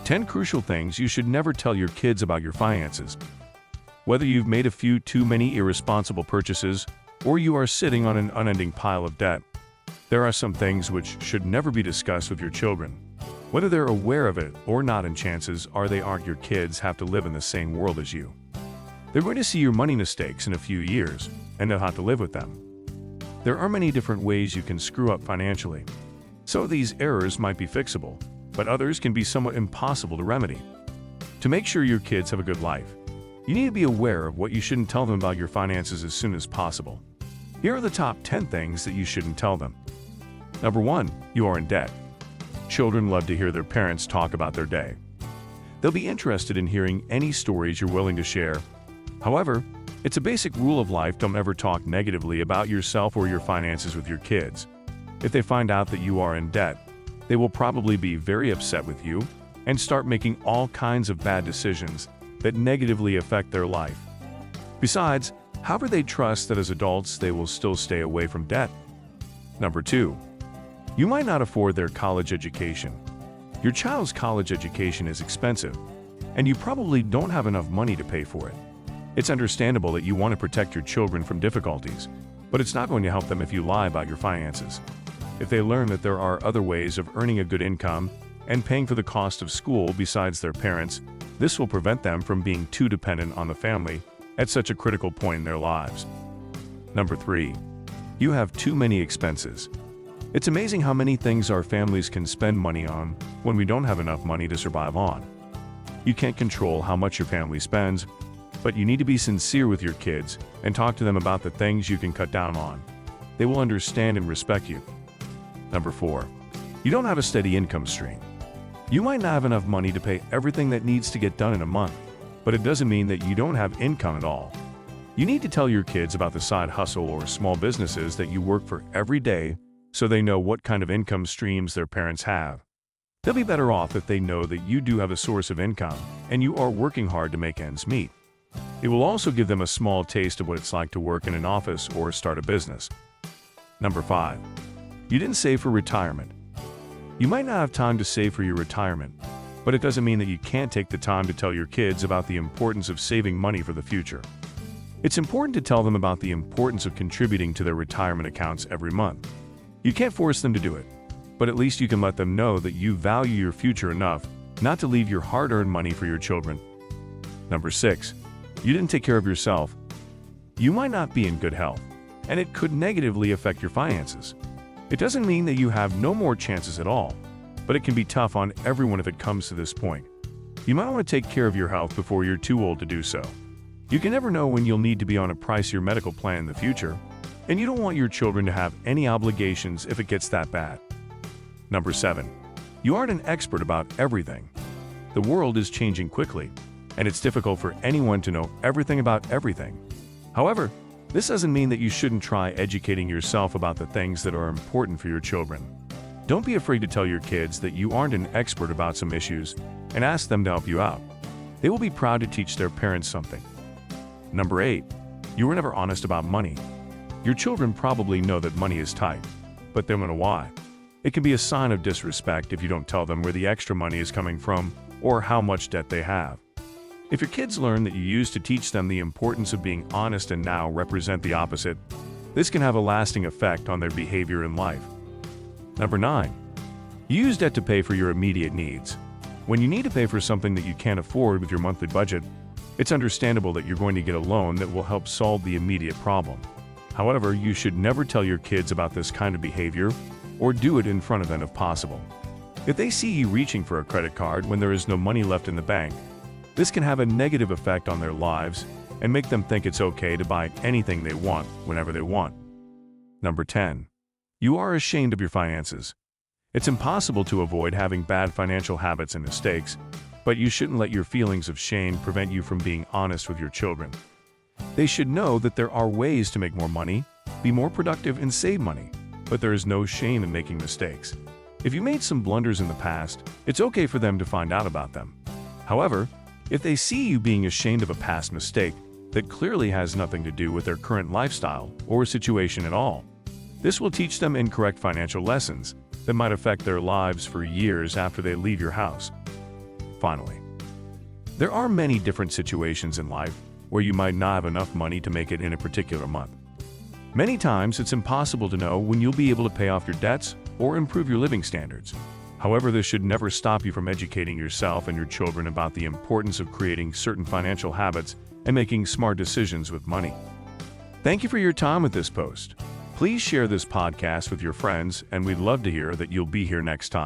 10 crucial things you should never tell your kids about your finances. Whether you've made a few too many irresponsible purchases or you are sitting on an unending pile of debt, there are some things which should never be discussed with your children. Whether they're aware of it or not, and chances are they aren't, your kids have to live in the same world as you. They're going to see your money mistakes in a few years and know how to live with them. There are many different ways you can screw up financially. Some of these errors might be fixable, but others can be somewhat impossible to remedy. To make sure your kids have a good life, you need to be aware of what you shouldn't tell them about your finances as soon as possible. Here are the top 10 things that you shouldn't tell them. Number 1, you are in debt. Children love to hear their parents talk about their day. They'll be interested in hearing any stories you're willing to share. However, it's a basic rule of life: don't ever talk negatively about yourself or your finances with your kids. If they find out that you are in debt, they will probably be very upset with you and start making all kinds of bad decisions that negatively affect their life. Besides, how can they trust that as adults they will still stay away from debt? Number 2, you might not afford their college education. Your child's college education is expensive, and you probably don't have enough money to pay for it. It's understandable that you want to protect your children from difficulties, but it's not going to help them if you lie about your finances. If they learn that there are other ways of earning a good income and paying for the cost of school besides their parents, this will prevent them from being too dependent on the family at such a critical point in their lives. Number 3, you have too many expenses. It's amazing how many things our families can spend money on when we don't have enough money to survive on. You can't control how much your family spends, but you need to be sincere with your kids and talk to them about the things you can cut down on. They will understand and respect you. Number 4, you don't have a steady income stream. You might not have enough money to pay everything that needs to get done in a month, but it doesn't mean that you don't have income at all. You need to tell your kids about the side hustle or small businesses that you work for every day so they know what kind of income streams their parents have. They'll be better off if they know that you do have a source of income and you are working hard to make ends meet. It will also give them a small taste of what it's like to work in an office or start a business. Number 5, you didn't save for retirement. You might not have time to save for your retirement, but it doesn't mean that you can't take the time to tell your kids about the importance of saving money for the future. It's important to tell them about the importance of contributing to their retirement accounts every month. You can't force them to do it, but at least you can let them know that you value your future enough not to leave your hard-earned money for your children. Number 6, you didn't take care of yourself. You might not be in good health, and it could negatively affect your finances. It doesn't mean that you have no more chances at all, but it can be tough on everyone if it comes to this point. You might want to take care of your health before you're too old to do so. You can never know when you'll need to be on a pricier medical plan in the future, and you don't want your children to have any obligations if it gets that bad. Number 7, you aren't an expert about everything. The world is changing quickly, and it's difficult for anyone to know everything about everything. However, this doesn't mean that you shouldn't try educating yourself about the things that are important for your children. Don't be afraid to tell your kids that you aren't an expert about some issues and ask them to help you out. They will be proud to teach their parents something. Number 8, you were never honest about money. Your children probably know that money is tight, but they don't know why. It can be a sign of disrespect if you don't tell them where the extra money is coming from or how much debt they have. If your kids learn that you used to teach them the importance of being honest and now represent the opposite, this can have a lasting effect on their behavior in life. Number 9, you use debt to pay for your immediate needs. When you need to pay for something that you can't afford with your monthly budget, it's understandable that you're going to get a loan that will help solve the immediate problem. However, you should never tell your kids about this kind of behavior or do it in front of them if possible. If they see you reaching for a credit card when there is no money left in the bank, this can have a negative effect on their lives and make them think it's okay to buy anything they want whenever they want. Number 10, you are ashamed of your finances. It's impossible to avoid having bad financial habits and mistakes, but you shouldn't let your feelings of shame prevent you from being honest with your children. They should know that there are ways to make more money, be more productive, and save money, but there is no shame in making mistakes. If you made some blunders in the past, it's okay for them to find out about them. However, if they see you being ashamed of a past mistake that clearly has nothing to do with their current lifestyle or situation at all, this will teach them incorrect financial lessons that might affect their lives for years after they leave your house. Finally, there are many different situations in life where you might not have enough money to make it in a particular month. Many times, it's impossible to know when you'll be able to pay off your debts or improve your living standards. However, this should never stop you from educating yourself and your children about the importance of creating certain financial habits and making smart decisions with money. Thank you for your time with this post. Please share this podcast with your friends, and we'd love to hear that you'll be here next time.